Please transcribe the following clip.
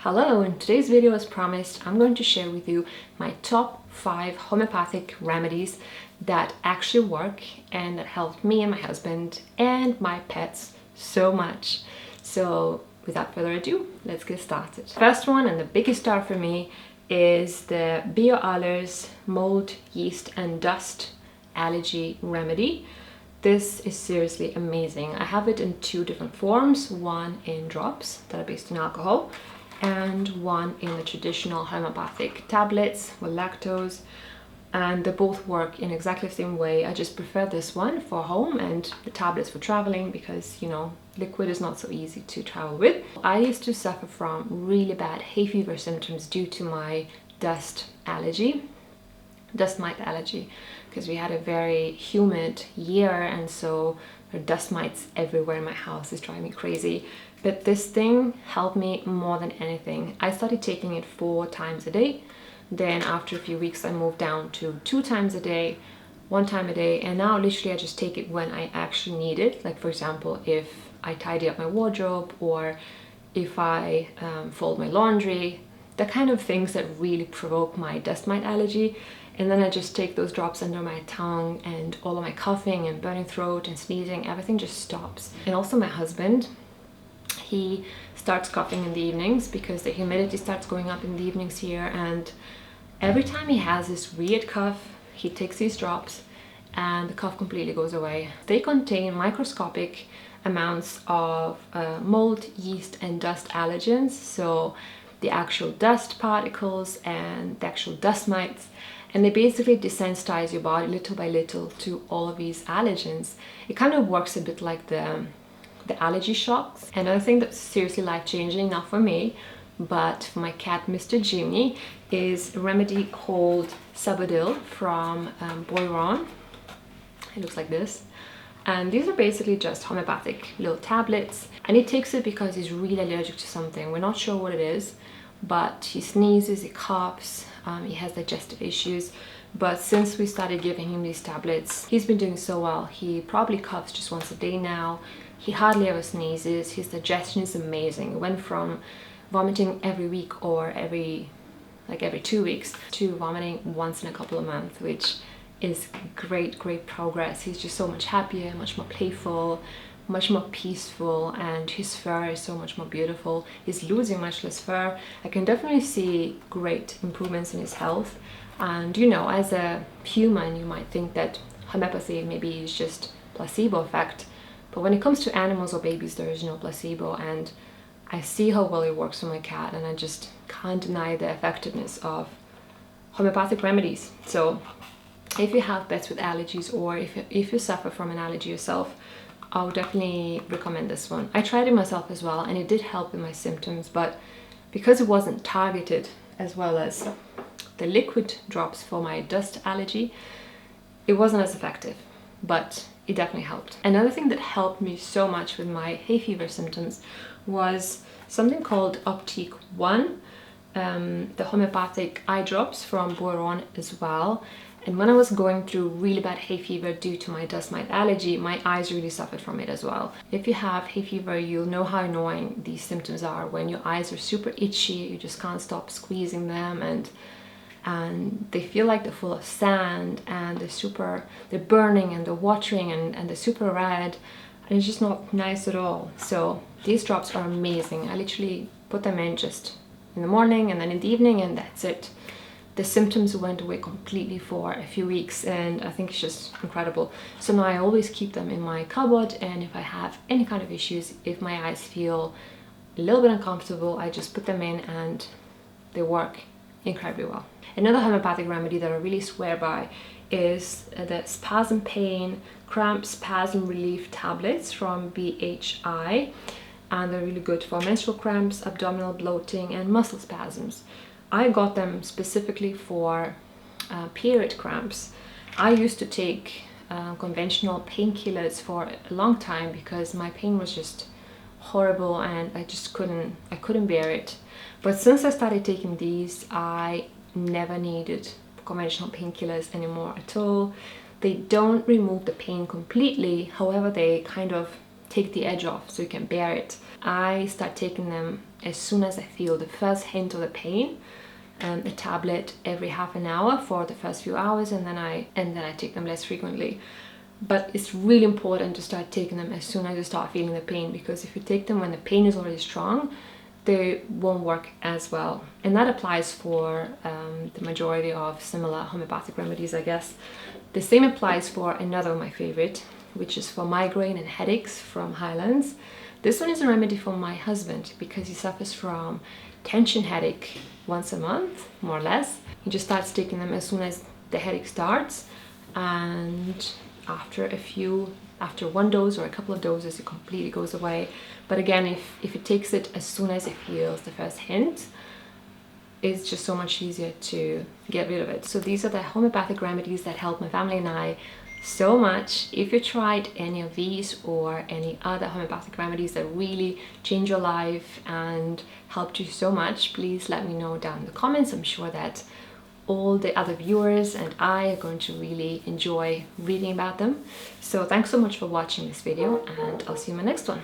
Hello, in today's video, as promised, I'm going to share with you my top 5 homeopathic remedies that actually work and that helped me and my husband and my pets so much. So without further ado, let's get started. First one, and the biggest star for me, is the Biallas mold, yeast and dust allergy remedy. This is seriously amazing. I have it in 2 different forms, one in drops that are based on alcohol and one in the traditional homeopathic tablets with lactose, and they both work in exactly the same way. I just prefer this one for home and the tablets for traveling because, you know, liquid is not so easy to travel with. I used to suffer from really bad hay fever symptoms due to my dust mite allergy, because we had a very humid year, and so there are dust mites everywhere in my house. It's driving me crazy. But this thing helped me more than anything. I started taking it 4 times a day. Then after a few weeks I moved down to 2 times a day, 1 time a day, and now literally I just take it when I actually need it. Like, for example, if I tidy up my wardrobe or if I fold my laundry, the kind of things that really provoke my dust mite allergy. And then I just take those drops under my tongue, and all of my coughing and burning throat and sneezing, everything just stops. And also my husband, he starts coughing in the evenings because the humidity starts going up in the evenings here, and every time he has this weird cough, he takes these drops and the cough completely goes away. They contain microscopic amounts of mold, yeast and dust allergens, so the actual dust particles and the actual dust mites, and they basically desensitize your body little by little to all of these allergens. It kind of works a bit like the allergy shocks. Another thing that's seriously life-changing, not for me, but for my cat, Mr. Jimmy, is a remedy called Sabadell from Boron. It looks like this. And these are basically just homeopathic little tablets. And he takes it because he's really allergic to something. We're not sure what it is, but he sneezes, he coughs, he has digestive issues. But since we started giving him these tablets, he's been doing so well. He probably coughs just once a day now. He hardly ever sneezes. His digestion is amazing. It went from vomiting every week or every 2 weeks to vomiting once in a couple of months, which is great progress. He's just so much happier, much more playful, much more peaceful, and his fur is so much more beautiful. He's losing much less fur. I can definitely see great improvements in his health. And you know, as a human, you might think that homeopathy maybe is just placebo effect, but when it comes to animals or babies, there is no placebo, and I see how well it works for my cat, and I just can't deny the effectiveness of homeopathic remedies. So if you have pets with allergies, or if you suffer from an allergy yourself, I would definitely recommend this one. I tried it myself as well, and it did help with my symptoms, but because it wasn't targeted as well as the liquid drops for my dust allergy, it wasn't as effective, but it definitely helped. Another thing that helped me so much with my hay fever symptoms was something called Optique 1, the homeopathic eye drops from Boron as well. And when I was going through really bad hay fever due to my dust mite allergy, my eyes really suffered from it as well. If you have hay fever, you'll know how annoying these symptoms are when your eyes are super itchy, you just can't stop squeezing them, and they feel like they're full of sand, and they're burning and they're watering, and they're super red, and it's just not nice at all. So these drops are amazing. I literally put them in just in the morning and then in the evening, and that's it. The symptoms went away completely for a few weeks, and I think it's just incredible. So now I always keep them in my cupboard, and if I have any kind of issues, if my eyes feel a little bit uncomfortable, I just put them in and they work incredibly well. Another homeopathic remedy that I really swear by is the spasm pain cramp spasm relief tablets from BHI, and they're really good for menstrual cramps, abdominal bloating and muscle spasms. I got them specifically for period cramps. I used to take conventional painkillers for a long time because my pain was just horrible, and I couldn't bear it. But since I started taking these, I never needed conventional painkillers anymore at all. They don't remove the pain completely, however they kind of take the edge off so you can bear it. I start taking them as soon as I feel the first hint of the pain, a tablet every half an hour for the first few hours, and then I take them less frequently. But it's really important to start taking them as soon as you start feeling the pain, because if you take them when the pain is already strong, they won't work as well. And that applies for the majority of similar homeopathic remedies, I guess. The same applies for another of my favorite, which is for migraine and headaches, from Highlands. This one is a remedy for my husband because he suffers from tension headache once a month, more or less. He just starts taking them as soon as the headache starts, and after one dose or a couple of doses, it completely goes away. But again, if it takes it as soon as it feels the first hint, it's just so much easier to get rid of it. So these are the homeopathic remedies that help my family and I so much. If you tried any of these or any other homeopathic remedies that really change your life and helped you so much, please let me know down in the comments. I'm sure that all the other viewers and I are going to really enjoy reading about them. So thanks so much for watching this video, and I'll see you in my next one.